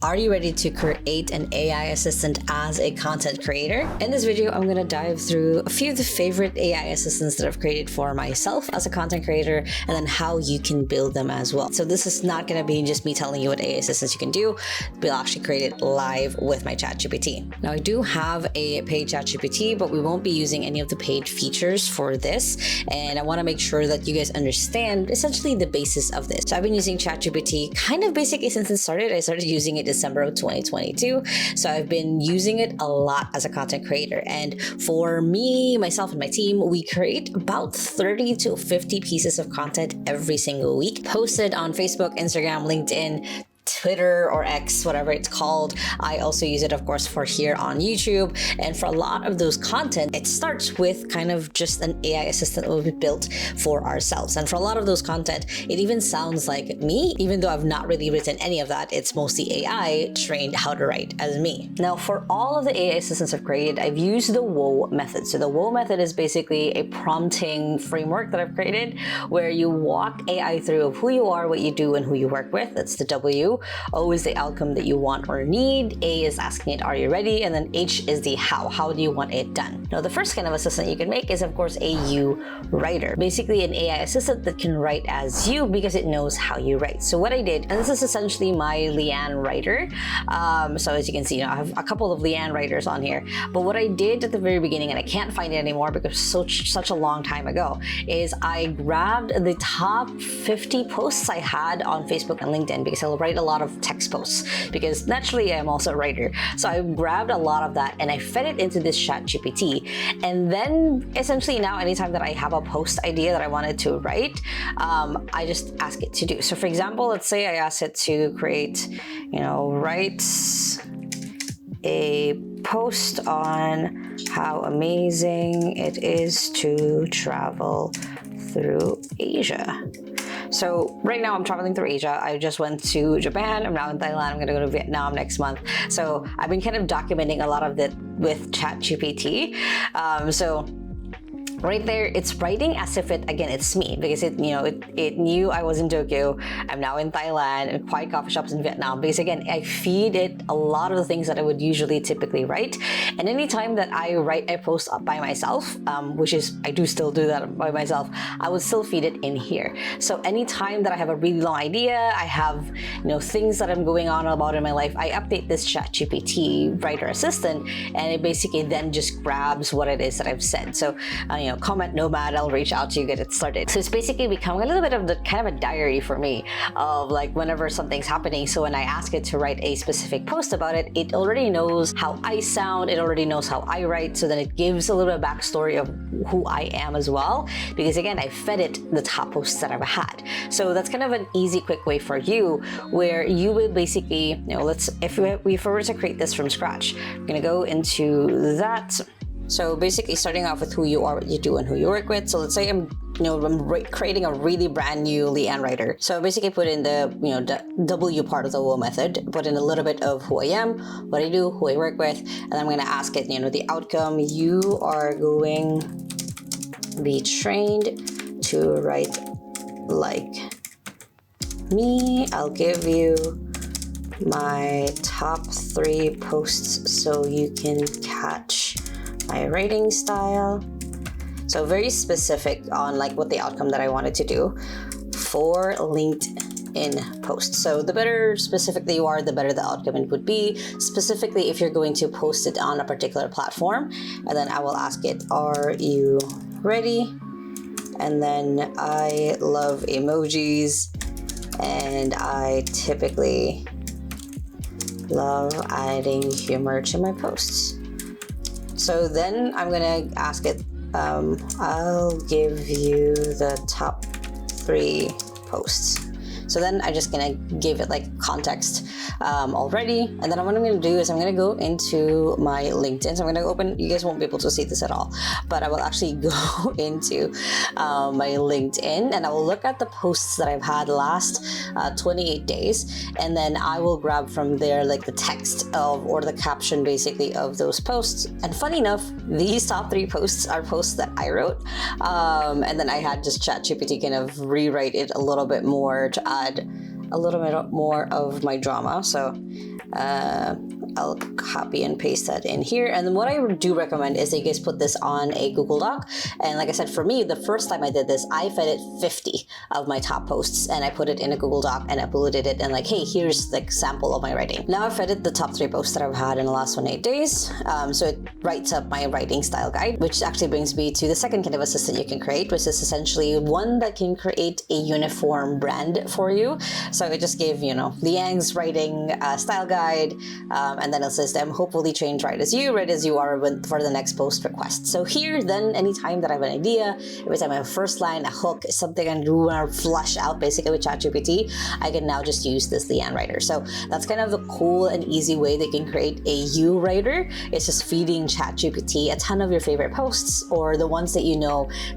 Are you ready to create an AI assistant as a content creator? In this video, I'm going to dive through a few of the favorite AI assistants that I've created for myself as a content creator, and then how you can build them as well. So this is not going to be just me telling you what AI assistants you can do. We'll actually create it live with my ChatGPT. Now, I do have a paid ChatGPT, but we won't be using any of the paid features for this. And I want to make sure that you guys understand essentially the basis of this. So I've been using ChatGPT kind of basically since it started. I started using it December of 2022. So I've been using it a lot as a content creator. And for me, myself and my team, we create about 30 to 50 pieces of content every single week, posted on Facebook, Instagram, LinkedIn, Twitter or X, whatever it's called. I also use it, of course, for here on YouTube. And for a lot of those content, it starts with kind of just an AI assistant that we've built for ourselves. And for a lot of those content, it even sounds like me, even though I've not really written any of that. It's mostly AI trained how to write as me. Now, for all of the AI assistants I've created, I've used the WOAH method. So the WOAH method is basically a prompting framework that I've created where you walk AI through who you are, what you do, and who you work with. That's the W. O is the outcome that you want or need. A is asking it, are you ready? And then H is the how. How do you want it done? Now, the first kind of assistant you can make is, of course, a you writer. Basically, an AI assistant that can write as you because it knows how you write. So what I did, and this is essentially my Leanne writer. So as you can see, I have a couple of Leanne writers on here. But what I did at the very beginning, and I can't find it anymore because such a long time ago, is I grabbed the top 50 posts I had on Facebook and LinkedIn because I'll write a lot of text posts because naturally I'm also a writer. So I grabbed a lot of that and I fed it into this ChatGPT. And then essentially now anytime that I have a post idea that I wanted to write, I just ask it to do. So for example, let's say I ask it to create, write a post on how amazing it is to travel through Asia. So right now I'm traveling through Asia. I just went to Japan. I'm now in Thailand. I'm going to go to Vietnam next month. So I've been kind of documenting a lot of that with ChatGPT. So right there, it's writing as if it's me because it knew I was in Tokyo. I'm now in Thailand and quiet coffee shops in Vietnam because again, I feed it a lot of the things that I would usually typically write. And anytime that I write a post up by myself, which is, I do still do that by myself, I would still feed it in here. So anytime that I have a really long idea, I have, things that I'm going on about in my life, I update this ChatGPT writer assistant and it basically then just grabs what it is that I've said. So, comment nomad, I'll reach out to you, get it started. So it's basically becoming a little bit of the kind of a diary for me of like whenever something's happening. So when I ask it to write a specific post about it, it already knows how I sound, it already knows how I write. So then it gives a little bit of backstory of who I am as well. Because again, I fed it the top posts that I've had. So that's kind of an easy, quick way for you where you will basically, if we were to create this from scratch, I'm gonna go into that. So basically starting off with who you are, what you do, and who you work with. So let's say I'm creating a really brand new Leanne writer. So basically put in the, the W part of the WOAH method, put in a little bit of who I am, what I do, who I work with, and I'm going to ask it, the outcome. You are going to be trained to write like me. I'll give you my top 3 posts so you can catch my writing style. So very specific on like what the outcome that I wanted to do for LinkedIn posts. So the better specifically you are, the better the outcome it would be. Specifically if you're going to post it on a particular platform. And then I will ask it, are you ready? And then I love emojis and I typically love adding humor to my posts. So then I'm gonna ask it, I'll give you the top 3 posts. So then I'm just gonna give it like context already. And then what I'm gonna do is I'm gonna go into my LinkedIn. So I'm gonna open, you guys won't be able to see this at all, but I will actually go into my LinkedIn and I will look at the posts that I've had last 28 days. And then I will grab from there like the text of, or the caption basically of those posts. And funny enough, these top 3 posts are posts that I wrote. And then I had just ChatGPT kind of rewrite it a little bit more to add a little bit more of my drama. So I'll copy and paste that in here. And then what I do recommend is that you guys put this on a Google Doc. And like I said, for me, the first time I did this, I fed it 50 of my top posts and I put it in a Google Doc and uploaded it and like, hey, here's the sample of my writing. Now I've fed it the top 3 posts that I've had in the last 108 days. So it writes up my writing style guide, which actually brings me to the second kind of assistant you can create, which is essentially one that can create a uniform brand for you. So it just gave, Liang's writing style guide, and then it says them hopefully trained right as you are for the next post request. So here, then, anytime that I have an idea, every time I have a first line, a hook, something I do want to flush out basically with ChatGPT, I can now just use this Liang writer. So that's kind of the cool and easy way they can create a you writer. It's just feeding ChatGPT a ton of your favorite posts or the ones that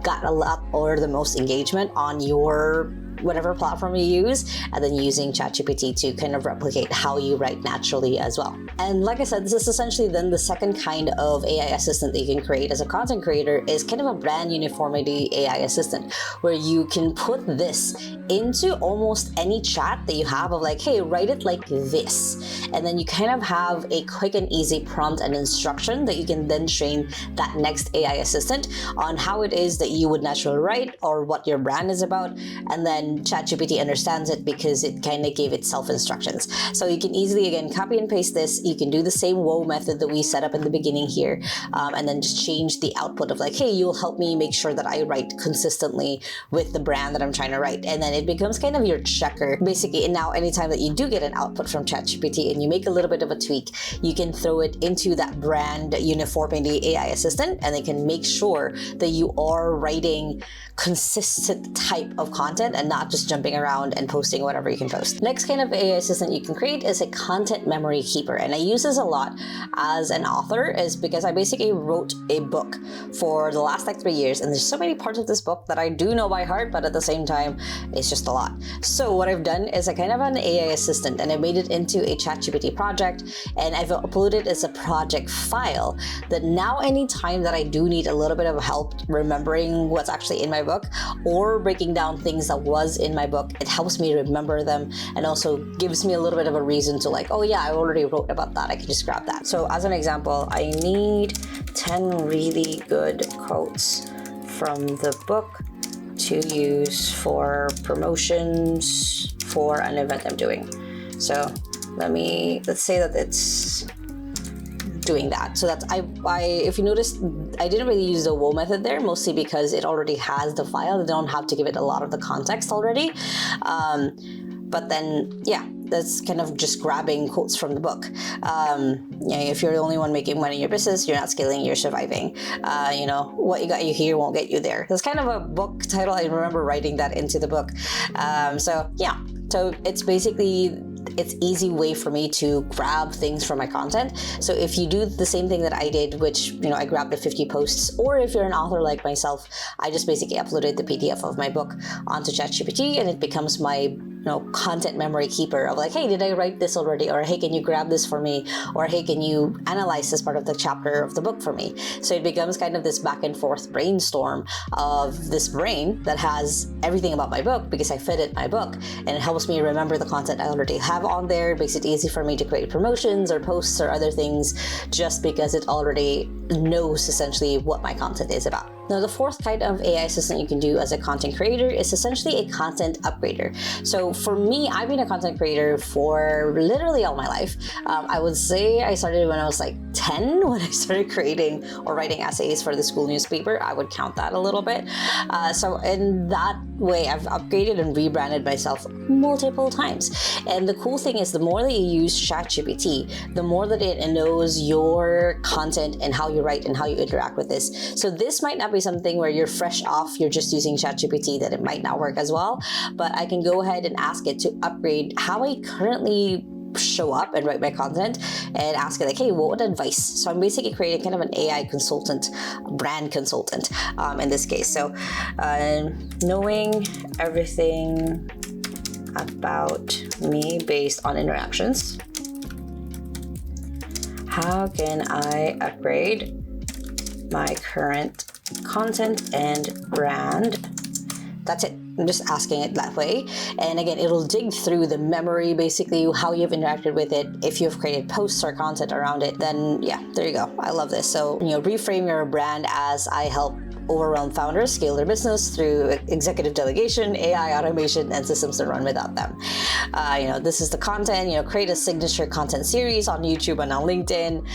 got a lot or the most engagement on your whatever platform you use, and then using ChatGPT to kind of replicate how you write naturally as well. And like I said, this is essentially then the second kind of AI assistant that you can create as a content creator is kind of a brand uniformity AI assistant, where you can put this into almost any chat that you have of like, hey, write it like this. And then you kind of have a quick and easy prompt and instruction that you can then train that next AI assistant on how it is that you would naturally write or what your brand is about. And then ChatGPT understands it because it kind of gave itself instructions. So you can easily, again, copy and paste this. You can do the same WOAH method that we set up in the beginning here, and then just change the output of like, hey, you'll help me make sure that I write consistently with the brand that I'm trying to write. And then it becomes kind of your checker, basically. And now anytime that you do get an output from ChatGPT and you make a little bit of a tweak, you can throw it into that brand uniformity AI assistant, and they can make sure that you are writing consistent type of content and not just jumping around and posting whatever you can post. Next kind of AI assistant you can create is a content memory keeper. And I use this a lot as an author is because I basically wrote a book for the last like 3 years, and there's so many parts of this book that I do know by heart, but at the same time, it's just a lot. So what I've done is I kind of have an AI assistant and I made it into a ChatGPT project, and I've uploaded as a project file that now anytime that I do need a little bit of help remembering what's actually in my book or breaking down things that was in my book, it helps me remember them and also gives me a little bit of a reason to like, oh yeah, I already wrote about that, I can just grab that. So as an example, I need 10 really good quotes from the book to use for promotions for an event I'm doing. So let's say that it's doing that. So that's if you notice, I didn't really use the WOAH method there, mostly because it already has the file. They don't have to give it a lot of the context already. But then, yeah, that's kind of just grabbing quotes from the book. If you're the only one making money in your business, you're not scaling, you're surviving. What you got you here won't get you there. That's kind of a book title. I remember writing that into the book. So it's basically, it's easy way for me to grab things from my content. So if you do the same thing that I did, which, I grabbed the 50 posts, or if you're an author like myself, I just basically uploaded the PDF of my book onto ChatGPT, and it becomes my content memory keeper of like, hey, did I write this already? Or hey, can you grab this for me? Or hey, can you analyze this part of the chapter of the book for me? So it becomes kind of this back and forth brainstorm of this brain that has everything about my book because I fed it my book, and it helps me remember the content I already have on there. It makes it easy for me to create promotions or posts or other things just because it already knows essentially what my content is about. Now, the fourth kind of AI assistant you can do as a content creator is essentially a content upgrader. So for me, I've been a content creator for literally all my life. I would say I started when I was like 10, when I started creating or writing essays for the school newspaper. I would count that a little bit. So in that way, I've upgraded and rebranded myself multiple times. And the cool thing is the more that you use ChatGPT, the more that it knows your content and how you write and how you interact with this. So this might not be something where you're fresh off, you're just using ChatGPT, that it might not work as well, but I can go ahead and ask it to upgrade how I currently show up and write my content, and ask it like, hey, what advice? So I'm basically creating kind of an AI consultant, brand consultant in this case. So knowing everything about me based on interactions, how can I upgrade my current content and brand? That's it. just asking it that way. And again, it'll dig through the memory, basically how you've interacted with it. If you've created posts or content around it, then yeah, there you go. I love this. So, reframe your brand as I help overwhelmed founders scale their business through executive delegation, AI automation, and systems that run without them. This is the content. Create a signature content series on YouTube and on LinkedIn.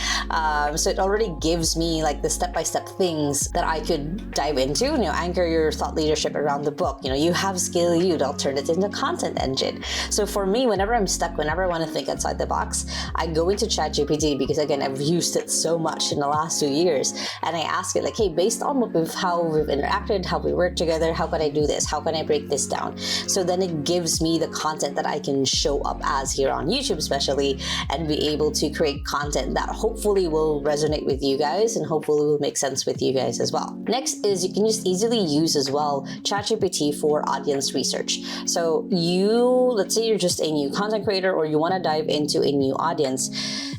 So it already gives me like the step-by-step things that I could dive into. Anchor your thought leadership around the book. You have Scale You. I'll turn it into content engine. So for me, whenever I'm stuck, whenever I want to think outside the box, I go into ChatGPT because again, I've used it so much in the last 2 years, and I ask it like, hey, based on how we've interacted, how we work together, how can I do this? How can I break this down? So then it gives me the content that I can show up as here on YouTube especially, and be able to create content that hopefully will resonate with you guys and hopefully will make sense with you guys as well. Next is you can just easily use as well ChatGPT for audience research. So let's say you're just a new content creator or you want to dive into a new audience.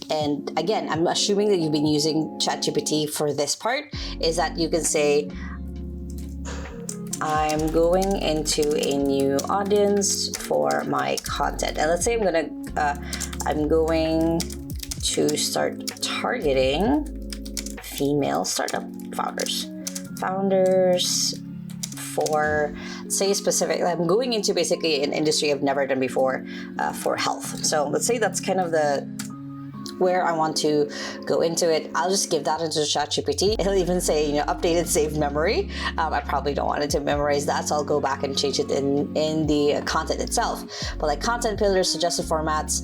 And again, I'm assuming that you've been using ChatGPT for this part, is that you can say, I'm going into a new audience for my content. And let's say I'm going to start targeting female startup founders for, say, specific, I'm going into basically an industry I've never done before for health. So let's say that's kind of where I want to go into it. I'll just give that into ChatGPT. It'll even say, updated saved memory. I probably don't want it to memorize that, so I'll go back and change it in the content itself. But like content pillars, suggested formats,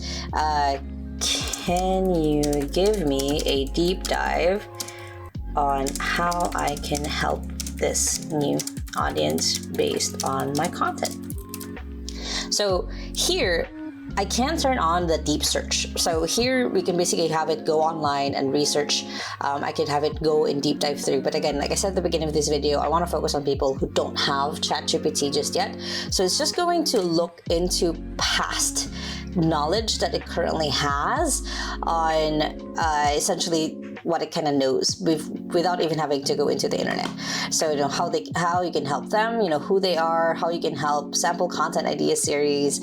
can you give me a deep dive on how I can help this new audience based on my content? So here, I can turn on the deep search. So here we can basically have it go online and research. I can have it go in deep dive through. But again, like I said at the beginning of this video, I want to focus on people who don't have ChatGPT just yet. So it's just going to look into past knowledge that it currently has on essentially what it kind of knows without even having to go into the internet. So how you can help them, who they are, how you can help, sample content idea series.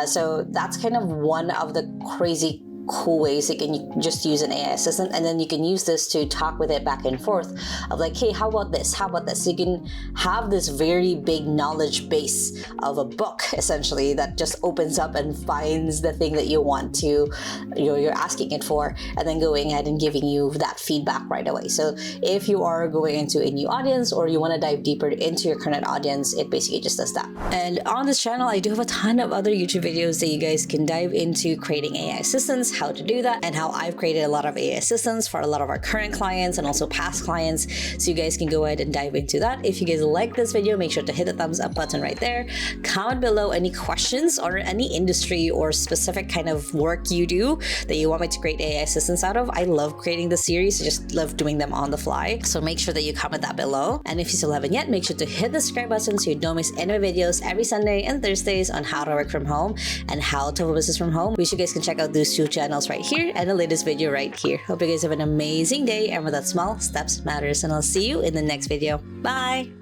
So that's kind of one of the crazy cool ways you can just use an AI assistant, and then you can use this to talk with it back and forth of like, hey, how about this? How about this? So you can have this very big knowledge base of a book essentially that just opens up and finds the thing that you want to, you're asking it for, and then going ahead and giving you that feedback right away. So if you are going into a new audience or you want to dive deeper into your current audience, it basically just does that. And on this channel, I do have a ton of other YouTube videos that you guys can dive into creating AI assistants, how to do that, and how I've created a lot of AI assistants for a lot of our current clients and also past clients. So you guys can go ahead and dive into that. If you guys like this video, make sure to hit the thumbs up button right there. Comment below any questions or any industry or specific kind of work you do that you want me to create AI assistants out of. I love creating the series. I just love doing them on the fly. So make sure that you comment that below. And if you still haven't yet, make sure to hit the subscribe button so you don't miss any of my videos every Sunday and Thursdays on how to work from home and how to have a business from home. Wish you guys can check out those two channels right here and the latest video right here. Hope you guys have an amazing day, and with that, small steps matters, and I'll see you in the next video. Bye!